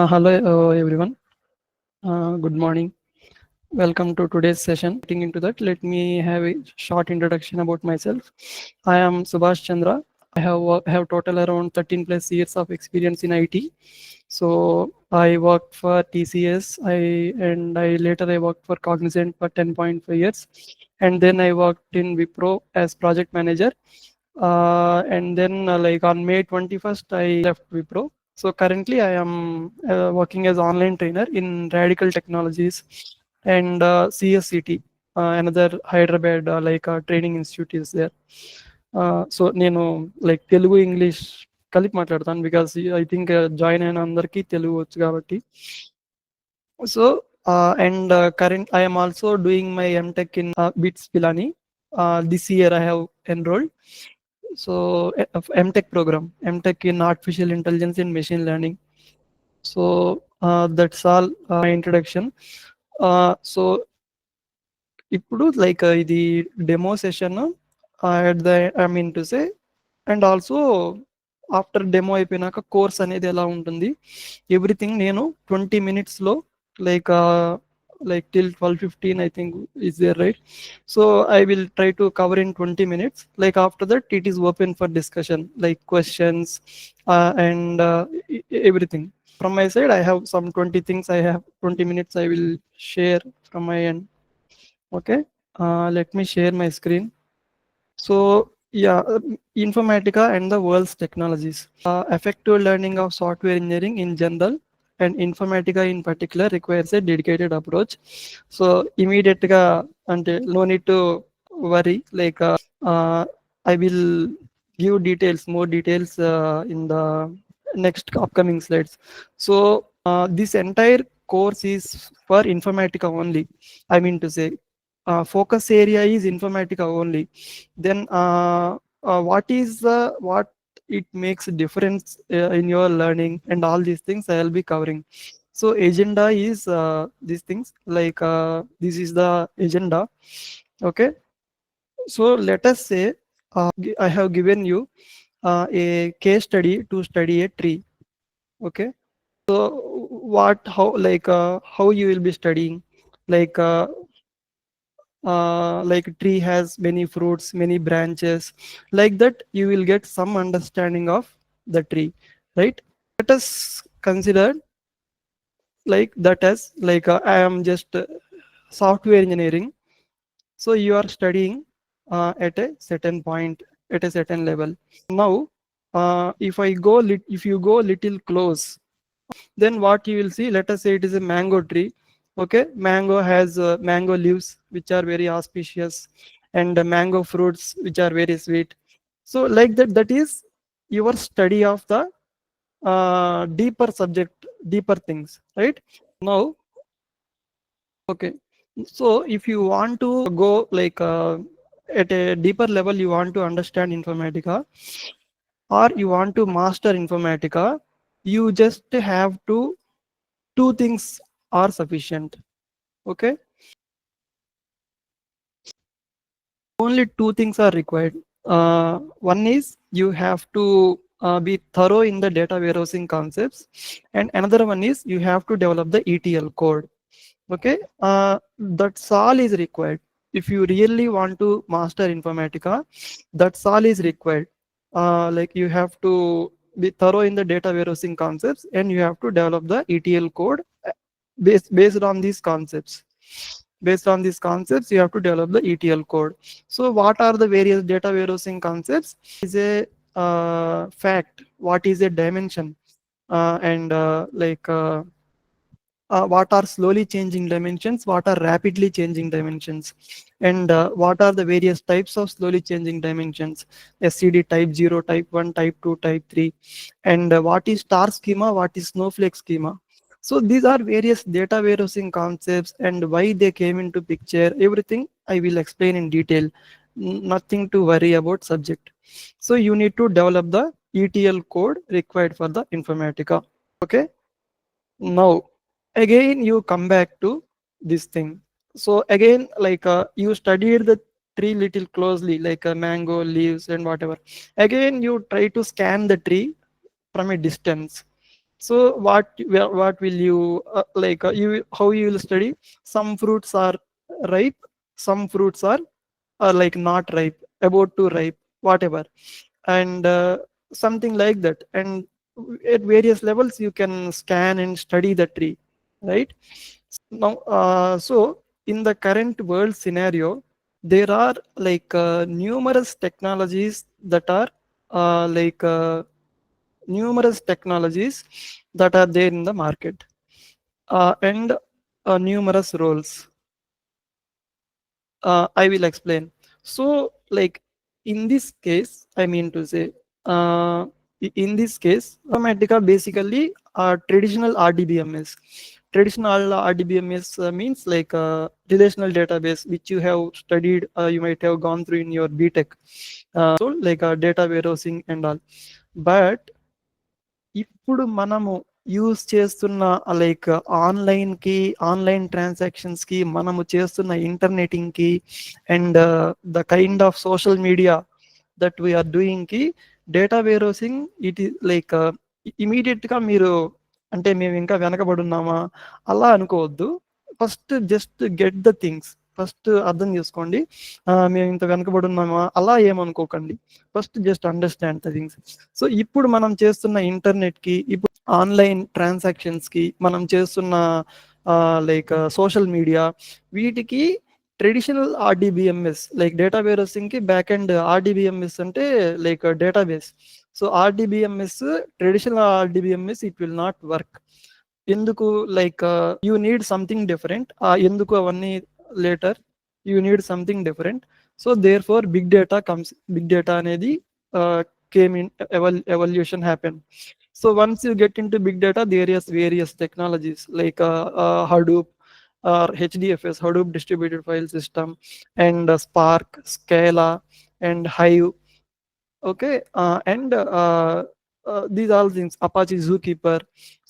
Hello, everyone. Good morning. Welcome to today's session. Getting into that, let me have a short introduction about myself. I am Subhash Chandra. I have total around 13 plus years of experience in IT. So I worked for TCS. I later worked for Cognizant for 10.5 years, and then I worked in Wipro as project manager. And then like on May 21st, I left Wipro. So currently, I am working as online trainer in Radical Technologies and CSCT, another Hyderabad training institute is there. So నేను like Telugu English కలిపి మాట్లాడతాను because I think join అయిన అందరికీ తెలుగు వచ్చు కాబట్టి. So and current I am also doing my MTech in BITS Pilani. This year I have enrolled. So MTech program, MTech in artificial intelligence and machine learning. So that's all my introduction. So ఇప్పుడు like ఇది demo session at the I mean to say, and also after demo అయిపోయినాక course అనేది ఎలా ఉంటుంది, everything నేను 20 minutesలో like like till 12:15 I think is there, right? So I will try to cover in 20 minutes. Like after that it is open for discussion, like questions and everything. From my side I have some 20 things. I have 20 minutes I will share from my end. Okay, let me share my screen. So yeah, Informatica and the world's technologies. Effective learning of software engineering in general and Informatica in particular requires a dedicated approach. So immediate no need to worry. I will give details, more details in the next upcoming slides. So this entire course is for Informatica only. I mean to say, focus area is Informatica only. Then what it makes a difference in your learning and all these things I will be covering. So agenda is these things, like this is the agenda. Okay, so let us say I have given you a case study to study a tree. Okay, so how you will be studying, like tree has many fruits, many branches, like that you will get some understanding of the tree, right? Let us consider like that as like I am just software engineering. So you are studying at a certain point, at a certain level. Now if you go little close, then what you will see, let us say it is a mango tree. Okay, mango has mango leaves which are very auspicious, and mango fruits which are very sweet. So like that is your study of the deeper subject, deeper things, right? Now, okay, so if you want to go like at a deeper level, you want to understand Informatica or you want to master Informatica, you just have to, two things are sufficient. Okay, only two things are required. One is you have to be thorough in the data warehousing concepts, and another one is you have to develop the ETL code. Okay, that's all is required. If you really want to master Informatica, that's all is required. Like you have to be thorough in the data warehousing concepts, and you have to develop the ETL code based on these concepts. Based on these concepts, you have to develop the ETL code. So what are the various data warehousing concepts? Is a fact, what is a dimension, and what are slowly changing dimensions, what are rapidly changing dimensions, and what are the various types of slowly changing dimensions, SCD type 0, type 1, type 2, type 3, and what is star schema, what is snowflake schema. So these are various data warehousing concepts and why they came into picture. Everything I will explain in detail. Nothing to worry about subject. So you need to develop the ETL code required for the Informatica. Okay. Now again you come back to this thing. So again, like you studied the tree little closely, like a mango leaves and whatever. Again you try to scan the tree from a distance. So what will you how you will study? Some fruits are ripe, some fruits are like not ripe, about to ripe, whatever, and something like that. And at various levels you can scan and study the tree, right? Now so in the current world scenario, there are numerous technologies that are numerous technologies that are there in the market, and numerous roles. I will explain. So, like in this case, I mean to say, in this case, Informatica basically traditional RDBMS. Traditional RDBMS means like a relational database which you have studied, you might have gone through in your BTech. So, like data warehousing and all. But ఇప్పుడు మనము use చేస్తున్న like online కి, online transactions కి, మనము చేస్తున్న internetting కి, and the kind of social media that we are doing కి, data warehousing it is like immediate గా మీరు అంటే మేము ఇంకా వెనకబడున్నామా అలా అనుకోవద్దు. First just get the things, first అర్థం చేసుకోండి. మేము ఇంత వెనకబడి ఉన్నామా అలా ఏమనుకోకండి. First just understand the things. So ఇప్పుడు మనం చేస్తున్న ఇంటర్నెట్ కి, ఇప్పుడు ఆన్లైన్ ట్రాన్సాక్షన్స్ కి, మనం చేస్తున్న లైక్ సోషల్ మీడియా, వీటికి traditional RDBMS like data warehousing కి బ్యాక్ అండ్ ఆర్డిబిఎంఎస్ అంటే like database. So RDBMS, traditional RDBMS it will not work. ఎందుకు? Like you need something different. ఎందుకు అవన్నీ later, you need something different. So therefore big data comes. Big data అనేది came in, evolution happened. So once you get into big data, there is various technologies like Hadoop or HDFS, Hadoop Distributed File System, and Spark, Scala, and Hive. Okay, and these all things, Apache Zookeeper.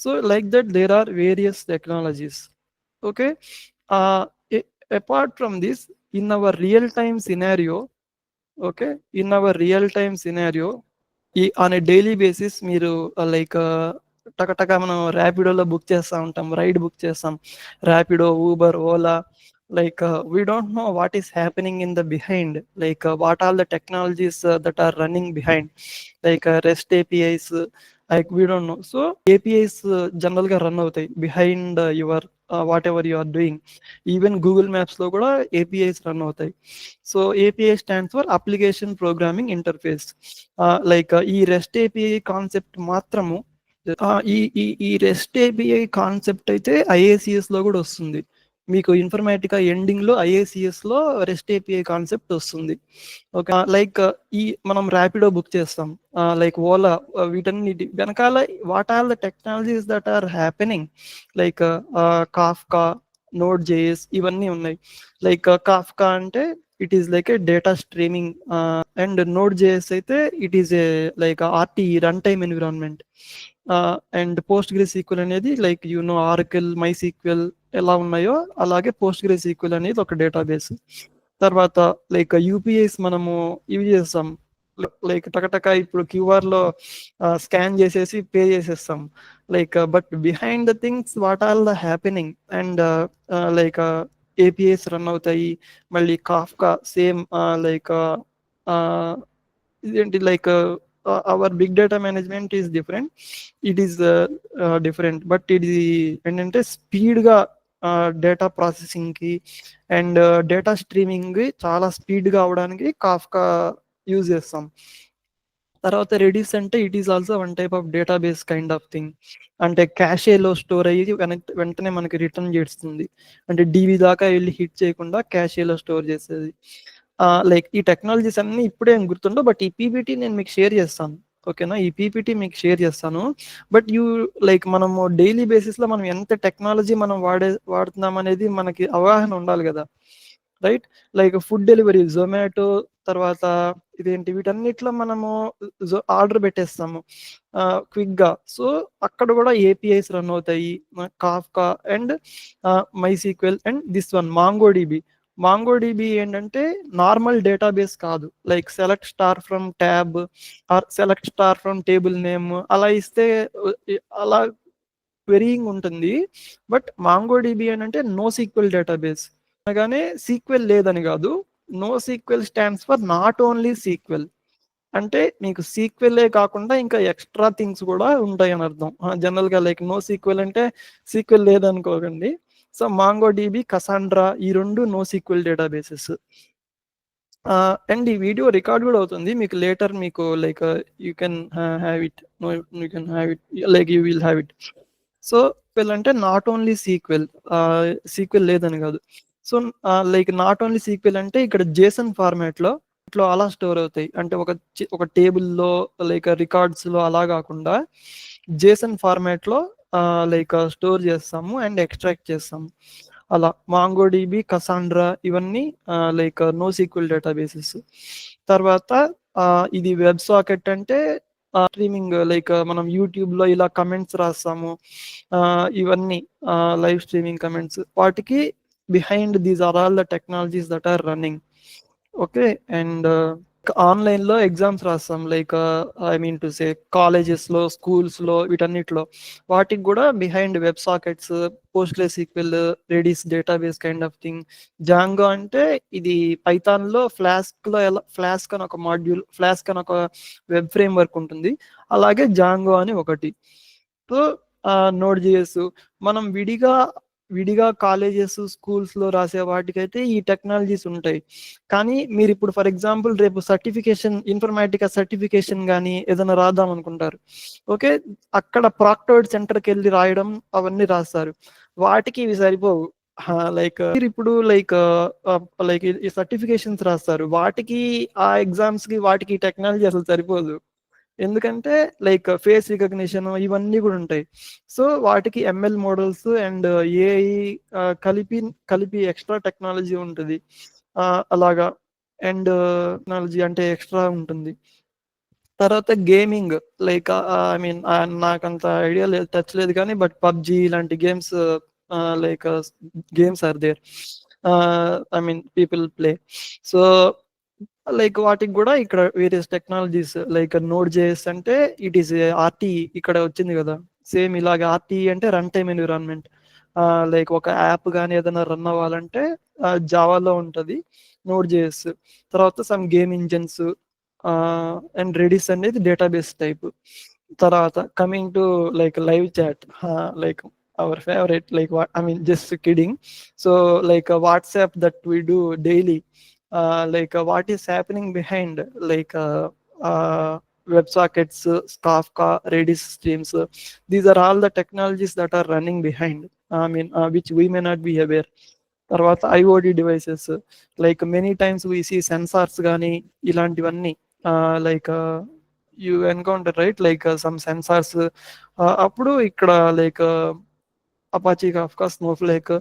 So like that, there are various technologies. Okay, uh, apart from this, in our real time scenario, okay, in our real time scenario, ఈ on a daily basis మీరు like టకటక మనం ర్యాపిడోలో book చేస్తూ ఉంటాం, ride book చేస్తాం, Rapido, Uber, Ola. like we don't know what is happening in the behind, like what all the technologies that are running behind, like REST APIs, like we don't know. So APIs general ga run అవుతాయి behind your whatever you are doing. Even Google Maps లో కూడా APIs run అవుతాయి. So API stands for Application Programming Interface. Like ఈ REST API concept మాత్రము, ఈ ఈ ఈ rest API concept అయితే ఐఏసిఎస్ లో కూడా వస్తుంది. మీకు ఇన్ఫర్మేటికా ఎండింగ్ లో ఐఏసిఎస్ లో రెస్ట్ ఏపీఐ కాన్సెప్ట్ వస్తుంది. ఓకే, లైక్ ఈ మనం ర్యాపిడో బుక్ చేస్తాం, లైక్ ఓలా, వీటన్నిటి వెనకాల what are the technologies that are happening, like Kafka, Node JS, ఇవన్నీ ఉన్నాయి. లైక్ కాఫ్కా అంటే it is like a data streaming, and Node JS అయితే it is a like RTE, run time environment. And PostgreSQL అనేది like Oracle, MySQL ఎలా ఉన్నాయో అలాగే post grey sequel అనేది ఒక డేటాబేస్. తర్వాత like UPIs మనము ఇవి చేస్తాం, లైక్ టకటక ఇప్పుడు క్యూఆర్ లో స్కాన్ చేసేసి పే చేసేస్తాం. Like but behind the things what are the happening, and like APIs run అవుతాయి. మళ్ళీ కాఫ్కా సేమ్, లైక్ ఇదేంటి like our big data management is different, it is different, but ఇది ఏంటంటే స్పీడ్ గా data processing కి and data streaming చాలా speed గా అవడానికి కాఫ్కా యూజ్ చేస్తాం. తర్వాత రెడిస్ అంటే it is also one type of database kind of thing. అంటే క్యాషేలో స్టోర్ అయ్యి వెంటనే మనకి రిటర్న్ చేస్తుంది. అంటే డివి దాకా వెళ్ళి హిట్ చేయకుండా క్యాషేలో స్టోర్ చేసేది. లైక్ ఈ టెక్నాలజీస్ అన్ని ఇప్పుడే గుర్తుండవు, బట్ ఈ పీపీటీ నేను మీకు షేర్ చేస్తాను. ఓకేనా, ఈ పీపీటీ మీకు షేర్ చేస్తాను. బట్ లైక్ మనము డైలీ బేసిస్ లో మనం ఎంత టెక్నాలజీ మనం వాడుతున్నాం అనేది మనకి అవగాహన ఉండాలి కదా, right? Like food delivery, Zomato, తర్వాత ఇదేంటి, వీటన్నిటిలో మనము ఆర్డర్ పెట్టేస్తాము క్విక్ గా. సో అక్కడ కూడా ఏపీఐస్ రన్ అవుతాయి, Kafka and MySQL and this one MongoDB. MongoDB ఏంటంటే నార్మల్ డేటాబేస్ కాదు, like select star from tab or select star from table name అలా ఇస్తే అలా క్వెరీయింగ్ ఉంటుంది. బట్ మాంగోడిబి ఏంటంటే నో సీక్వెల్ డేటాబేస్ అనగానే సీక్వెల్ లేదని కాదు, NoSQL stands for not only SQL. అంటే మీకు సీక్వెలే కాకుండా ఇంకా ఎక్స్ట్రా థింగ్స్ కూడా ఉంటాయి అని అర్థం. జనరల్ గా లైక్ నో సీక్వెల్ అంటే సీక్వెల్ లేదనుకోకండి. సో మాంగో డిబి, కసాండ్రా ఈ రెండు నో సీక్వెల్ డేటాబేసెస్. అండ్ ఈ వీడియో రికార్డ్ కూడా అవుతుంది, మీకు లేటర్ మీకు like you can have it, you can have it, like you will have it. So అంటే నాట్ ఓన్లీ సీక్వెల్, సీక్వెల్ లేదని కాదు. So like not only SQL అంటే ఇక్కడ జేసన్ ఫార్మాట్ లో అలా స్టోర్ అవుతాయి. అంటే ఒక టేబుల్లో లైక్ రికార్డ్స్ లో అలా కాకుండా జేసన్ ఫార్మాట్ లో లైక్ స్టోర్ చేస్తాము అండ్ ఎక్స్ట్రాక్ట్ చేస్తాము. అలా మాంగోడిబి, కసాండ్రా ఇవన్నీ లైక్ నో సీక్వెల్ డేటాబేసెస్. తర్వాత ఇది వెబ్ సాకెట్ అంటే స్ట్రీమింగ్, లైక్ మనం యూట్యూబ్ లో ఇలా కమెంట్స్ రాస్తాము, ఇవన్నీ లైవ్ స్ట్రీమింగ్ కమెంట్స్, వాటికి behind these are all the technologies that are running. Okay. And online లో ఎగ్జామ్స్ రాస్తాం, like I mean to say colleges లో, స్కూల్స్ లో, వీటన్నిటిలో వాటికి కూడా behind web sockets, పోస్ట్లే sequel, Redis database kind of thing. Django అంటే ఇది పైథాన్ లో ఫ్లాస్క్ లో ఎలా ఫ్లాస్క్ అని ఒక మాడ్యూల్, ఫ్లాస్క్ అని ఒక వెబ్ ఫ్రేమ్ వర్క్ ఉంటుంది, అలాగే జాంగో అని ఒకటి. సో నోడ్ జిఎస్ మనం విడిగా కాలేజెస్, స్కూల్స్ లో రాసే వాటికైతే ఈ టెక్నాలజీస్ ఉంటాయి. కానీ మీరు ఇప్పుడు ఫర్ ఎగ్జాంపుల్ రేపు సర్టిఫికేషన్, ఇన్ఫర్మేటికా సర్టిఫికేషన్ కానీ ఏదైనా రాద్దాం అనుకుంటారు. ఓకే, అక్కడ ప్రాక్టర్డ్ సెంటర్కి వెళ్ళి రాయడం అవన్నీ రాస్తారు, వాటికి ఇవి సరిపోవు. లైక్ మీరు ఇప్పుడు లైక్ ఈ సర్టిఫికేషన్స్ రాస్తారు, వాటికి ఆ ఎగ్జామ్స్ కి వాటికి టెక్నాలజీ అసలు సరిపోదు. ఎందుకంటే లైక్ ఫేస్ రికగ్నిషన్ ఇవన్నీ కూడా ఉంటాయి. సో వాటికి ఎంఎల్ మోడల్స్ అండ్ ఏఐ కలిపి ఎక్స్ట్రా టెక్నాలజీ ఉంటుంది, అలాగా. అండ్ టెక్నాలజీ అంటే ఎక్స్ట్రా ఉంటుంది. తర్వాత గేమింగ్, లైక్ ఐ మీన్ నాకంత ఐడియా లేదు, టచ్ లేదు కానీ, బట్ పబ్జి ఇలాంటి games, like games are there, I mean people play. So like వాటికి కూడా ఇక్కడ various technologies, like node JS అంటే ఇట్ ఈస్ ఆర్టీ, ఇక్కడ వచ్చింది కదా సేమ్ ఇలాగ. ఆర్టీ అంటే రన్ టైమ్ ఎన్విరాన్మెంట్, లైక్ ఒక యాప్ కానీ ఏదైనా రన్ అవ్వాలంటే జావాలో ఉంటుంది నోడ్ జేఎస్. తర్వాత some game engines, and Redis అనేది డేటాబేస్ టైప్. తర్వాత coming to like live chat, like our favourite, like I mean just kidding. So like WhatsApp that we do daily, like what is happening behind, like WebSockets, Kafka, Redis streams, these are all the technologies that are running behind, I mean which we may not be aware. తర్వాత IoT devices, like many times we see sensors కానీ ఇలాంటివన్నీ, like you encounter right, like some sensors, అప్పుడు ఇక్కడ like Apache Kafka, Snowflake,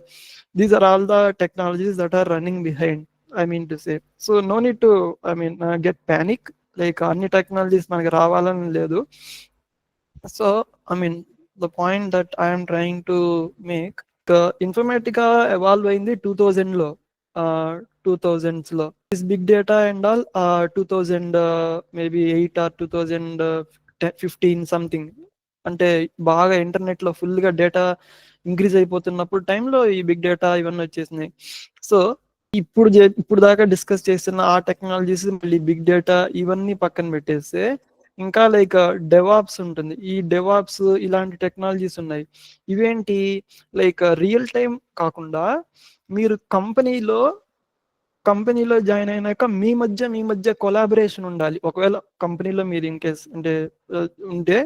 these are all the technologies that are running behind, I mean to say. So no need to, I mean get panic, like అన్ని technologies మనకి రావాలని లేదు. So I mean the point that I am trying to make, Informatica evolve అయింది 2000 లో, 2000s లో. This big data and all 2000 maybe 8 or 2015 something. అంటే బాగా internet లో ఫుల్ గా డేటా ఇంక్రీజ్ అయిపోతున్నప్పుడు టైంలో ఈ బిగ్ డేటా ఇవన్నీ వచ్చేసినాయి. సో ఇప్పుడు దాకా డిస్కస్ చేస్తున్న ఆ టెక్నాలజీస్, మళ్ళీ బిగ్ డేటా ఇవన్నీ పక్కన పెట్టేస్తే ఇంకా లైక్ డెవాప్స్ ఉంటుంది. ఈ డెవాప్స్ ఇలాంటి టెక్నాలజీస్ ఉన్నాయి. ఇవేంటి, లైక్ రియల్ టైం కాకుండా మీరు కంపెనీలో జాయిన్ అయినాక మీ మధ్య కొలాబరేషన్ ఉండాలి. ఒకవేళ కంపెనీలో మీరు ఇన్ కేస్ అంటే ఉంటే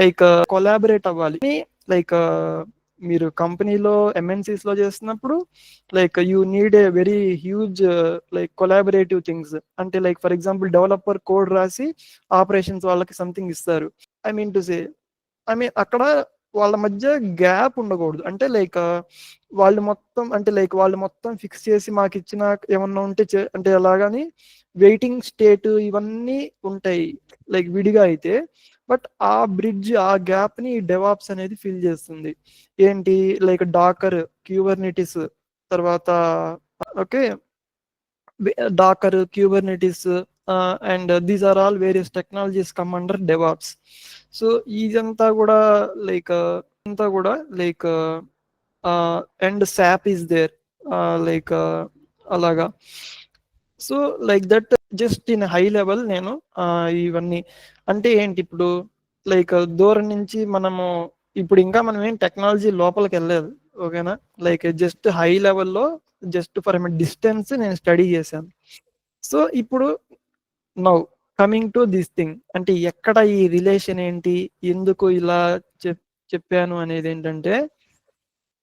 లైక్ కొలాబరేట్ అవ్వాలి. లైక్ మీరు కంపెనీలో MNCs లో చేస్తున్నప్పుడు like you need a very huge like collaborative things. అంటే like for example developer code రాసి ఆపరేషన్స్ వాళ్ళకి సంథింగ్ ఇస్తారు. I mean to say, I mean అక్కడ వాళ్ళ మధ్య గ్యాప్ ఉండకూడదు. అంటే లైక్ వాళ్ళు మొత్తం ఫిక్స్ చేసి మాకు ఇచ్చిన ఏమన్నా ఉంటే అంటే అలాగని వెయిటింగ్ స్టేట్ ఇవన్నీ ఉంటాయి లైక్ విడిగా అయితే. బట్ ఆ బ్రిడ్జ్, ఆ గ్యాప్ ని డెవాప్స్ అనేది ఫిల్ చేస్తుంది. ఏంటి, లైక్ డాకర్, క్యూబర్నెటిస్, తర్వాత okay Docker, Kubernetes, and these are all various technologies come under DevOps. So ఇదంతా కూడా like and SAP is there, like అలాగా. So like that just in high level నేను ఇవన్నీ అంటే ఏంటి ఇప్పుడు లైక్ దూరం నుంచి మనము ఇప్పుడు ఇంకా మనం ఏం టెక్నాలజీ లోపలికి వెళ్ళలేదు, ఓకేనా. లైక్ జస్ట్ హై లెవెల్లో జస్ట్ ఫర్ డిస్టెన్స్ నేను స్టడీ చేశాను. సో ఇప్పుడు now coming to this thing, అంటే ఎక్కడ ఈ రిలేషన్ ఏంటి, ఎందుకు ఇలా చెప్పాను అనేది ఏంటంటే,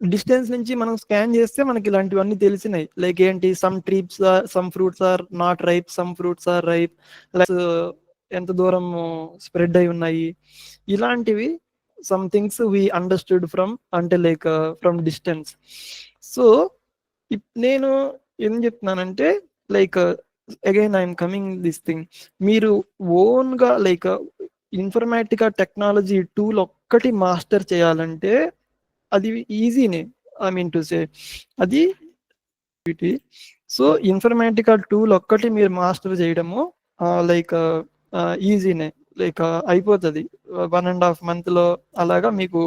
డిస్టెన్స్ నుంచి మనం స్కాన్ చేస్తే మనకి ఇలాంటివన్నీ తెలిసినాయి. లైక్ ఏంటి, some fruits are not ripe, some fruits are ripe, ఎంత దూరం స్ప్రెడ్ అయి ఉన్నాయి, ఇలాంటివి some things we understood from అంటే లైక్ ఫ్రమ్ డిస్టెన్స్. సో నేను ఏం చెప్తున్నానంటే like again I'm coming this thing, మీరు ఓన్ గా లైక్ ఇన్ఫర్మేటికా టెక్నాలజీ టూల్ ఒక్కటి మాస్టర్ చేయాలంటే అది ఈజీనే, ఐ మీన్ టు సే అది. సో ఇన్ఫర్మేటికా టూల్ ఒక్కటి మీరు మాస్టర్ చేయడము లైక్ ఈజీనే, లైక్ అయిపోతుంది 1.5 month లో అలాగా మీకు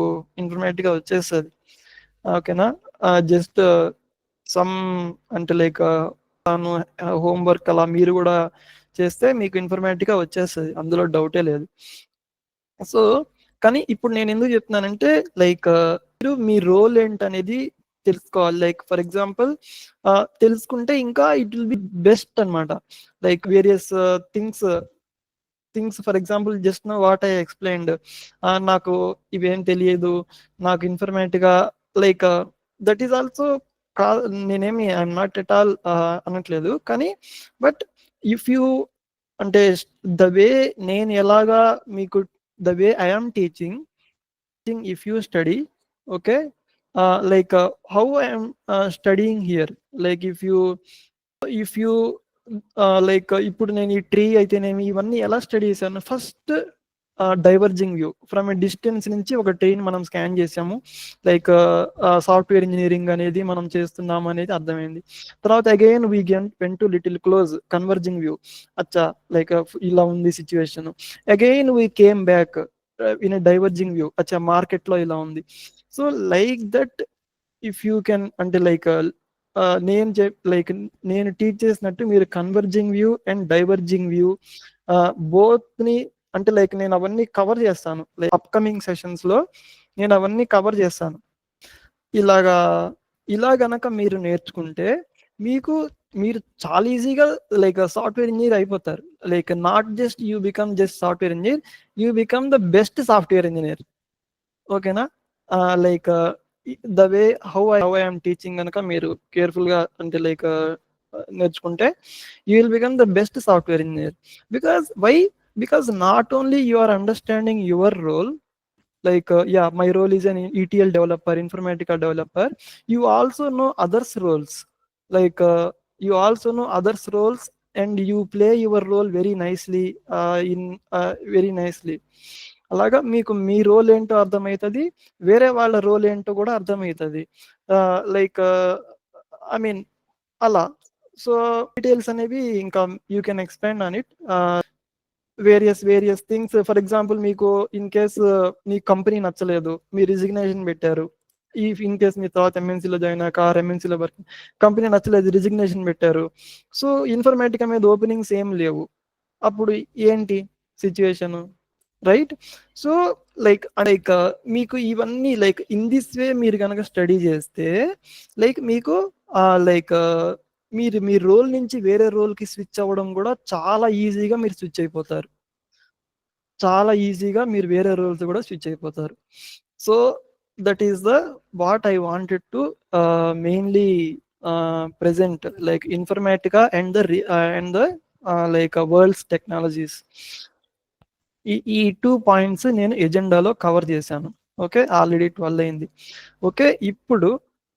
ఇన్ఫర్మేటికా వచ్చేస్తుంది, ఓకేనా. జస్ట్ సమ్ అంటే లైక్ హోంవర్క్ అలా మీరు కూడా చేస్తే మీకు ఇన్ఫర్మేటికా వచ్చేస్తుంది, అందులో డౌటే లేదు. సో కానీ ఇప్పుడు నేను ఎందుకు చెప్తున్నానంటే లైక్ మీరు మీ రోల్ ఏంటనేది తెలుసుకోవాలి. లైక్ ఫర్ ఎగ్జాంపుల్ తెలుసుకుంటే ఇంకా ఇట్ విల్ బి బెస్ట్ అనమాట. Like various things for example just know what I explained, నాకు ఇవేం తెలియదు, నాకు ఇన్ఫర్మేటివ్గా లైక్ దట్ ఈస్ ఆల్సో నేనేమి ఐఎమ్ నాట్ ఎట్ ఆల్ అనట్లేదు, కానీ బట్ ఇఫ్ యూ అంటే ద వే నేను ఎలాగా మీకు the way I am teaching, if you study, okay, like how I am studying here, like if you like ఇప్పుడు నేను ఈ ట్రీ అయితేనేమి ఇవన్నీ ఎలా స్టడీ చేశాను, first diverging view from a distance నుంచి ఒక ట్రైన్ మనం స్కాన్ చేసాము, లైక్ సాఫ్ట్వేర్ ఇంజనీరింగ్ అనేది మనం చేస్తున్నాము అనేది అర్థమైంది. తర్వాత again we went to little close converging view, అచ్చా లైక్ ఇలా ఉంది situation, again we came back in a diverging view, అచ్చా మార్కెట్ లో ఇలా ఉంది. So like that if you can అంటే లైక్ నేను టీచ్ చేసినట్టు మీరు converging view and diverging view both ని అంటే లైక్ నేను అవన్నీ కవర్ చేస్తాను, లైక్ అప్కమింగ్ సెషన్స్ లో నేను అవన్నీ కవర్ చేస్తాను. ఇలా గనక మీరు నేర్చుకుంటే మీరు చాలా ఈజీగా లైక్ సాఫ్ట్వేర్ ఇంజనీర్ అయిపోతారు. Like not just you become just software engineer, you become the best software engineer, ఓకేనా. Like the way how I'm teaching కనుక మీరు కేర్ఫుల్ గా అంటే లైక్ నేర్చుకుంటే you will become the best software engineer. Because not only you are understanding your role, like my role is an ETL developer, Informatica developer, you also know others roles, like and you play your role very nicely, very nicely. అలాగా మీకు మీ role ఏంటో అర్థమవుతుంది, వేరే వాళ్ళ role ఏంటో కూడా అర్థమవుతుంది, like I mean అలా. సో డీటెయిల్స్ అనేవి ఇంకా you can explain on it, various things. For example మీకు ఇన్ కేస్ మీ కంపెనీ నచ్చలేదు, మీ రిజిగ్నేషన్ పెట్టారు, ఇన్ కేస్ మీ తర్వాత ఎంఎన్సీలో జాయిన్ అయ్యాక ఎంఎన్సీలో వర్క్ కంపెనీ నచ్చలేదు, రిజిగ్నేషన్ పెట్టారు, సో ఇన్ఫర్మేటికా మీద ఓపెనింగ్స్ ఏం లేవు, అప్పుడు ఏంటి సిచ్యువేషన్, రైట్. సో లైక్ మీకు ఇవన్నీ లైక్ ఇన్ దిస్ వే మీరు కనుక స్టడీ చేస్తే లైక్ మీకు లైక్ మీరు మీ రోల్ నుంచి వేరే రోల్ కి స్విచ్ అవ్వడం కూడా చాలా ఈజీగా మీరు స్విచ్ అయిపోతారు, చాలా ఈజీగా మీరు వేరే రోల్స్ కూడా స్విచ్ అయిపోతారు. So that is the what I wanted to mainly present, like Informatica and the like world's technologies. ఈ 2 పాయింట్స్ నేను ఎజెండాలో కవర్ చేశాను, ఓకే. ఆల్రెడీ 12 అయింది, ఓకే. ఇప్పుడు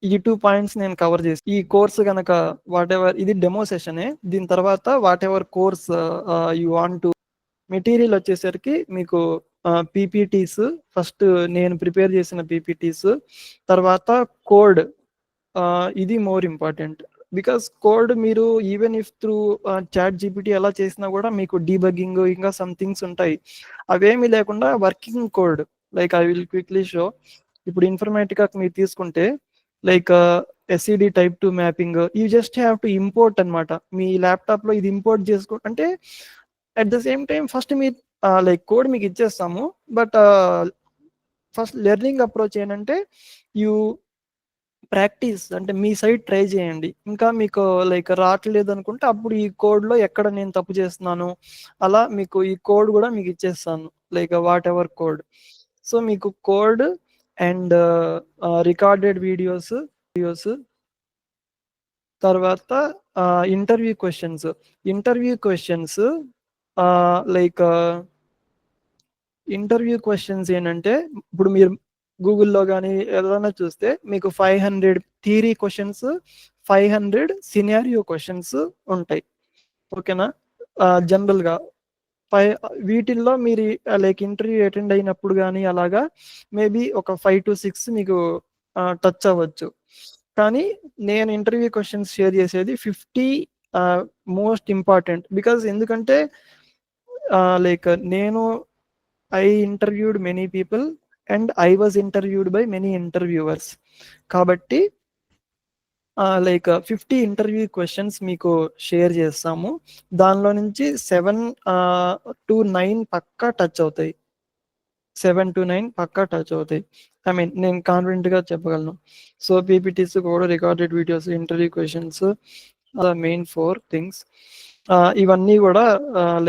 ఈ 2 పాయింట్స్ నేను కవర్ చేసి ఈ కోర్స్ కనుక వాట్ ఎవర్, ఇది డెమో సెషనే, దీని తర్వాత whatever course you want to, material వచ్చేసరికి మీకు పీపీటీస్, ఫస్ట్ నేను ప్రిపేర్ చేసిన పీపీటీస్, తర్వాత కోడ్, ఇది మోర్ ఇంపార్టెంట్, బికాస్ కోడ్ మీరు even if through ChatGPT ఎలా చేసినా కూడా మీకు డీబగ్గింగ్ ఇంకా సమ్ థింగ్స్ ఉంటాయి. అవేమీ లేకుండా working code like I will quickly show. ఇప్పుడు ఇన్ఫర్మేటికా మీరు తీసుకుంటే like SED type to mapping, you just have to import అనమాట. మీ ల్యాప్టాప్ లో ఇది ఇంపోర్ట్ చేసుకో అంటే at the same time first me like code మీకు ఇచ్చేస్తాము, బట్ ఫస్ట్ లెర్నింగ్ అప్రోచ్ ఏంటంటే యూ ప్రాక్టీస్ అంటే మీ సైడ్ ట్రై చేయండి. ఇంకా మీకు లైక్ రావట్లేదు అనుకుంటే అప్పుడు ఈ కోడ్ లో ఎక్కడ నేను తప్పు చేస్తున్నాను అలా మీకు ఈ కోడ్ కూడా మీకు ఇచ్చేస్తాను, like what ever code. So మీకు కోడ్ అండ్ రికార్డెడ్ వీడియోస్ తర్వాత interview questions like interview questions ఏంటంటే ఇప్పుడు మీరు గూగుల్లో కానీ ఏదైనా చూస్తే మీకు 500 థియరీ క్వశ్చన్స్, 500 సినారియో క్వశ్చన్స్ ఉంటాయి. ఓకేనా? జనరల్గా వీటిల్లో మీరు లైక్ ఇంటర్వ్యూ అటెండ్ అయినప్పుడు కానీ అలాగా మేబీ ఒక 5 to 6 మీకు టచ్ అవ్వచ్చు. కానీ నేను ఇంటర్వ్యూ క్వశ్చన్స్ షేర్ చేసేది 50 మోస్ట్ ఇంపార్టెంట్. బికాజ్ ఎందుకంటే లైక్ నేను I interviewed many people and I was interviewed by many interviewers. కాబట్టి లైక్ 50 ఇంటర్వ్యూ క్వశ్చన్స్ మీకు షేర్ చేస్తాము. దానిలో నుంచి 7 to 9 పక్కా టచ్ అవుతాయి. 7 to 9 పక్కా టచ్ అవుతాయి. ఐ మీన్ నేను కాన్ఫిడెంట్ గా చెప్పగలను. సో పీపీటీస్ కూడా recorded videos, interview questions, main 4 things. ఇవన్నీ కూడా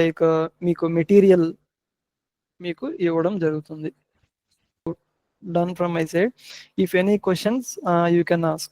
లైక్ మీకు మెటీరియల్ మీకు ఇవ్వడం జరుగుతుంది. Done from my side. If any questions, you can ask.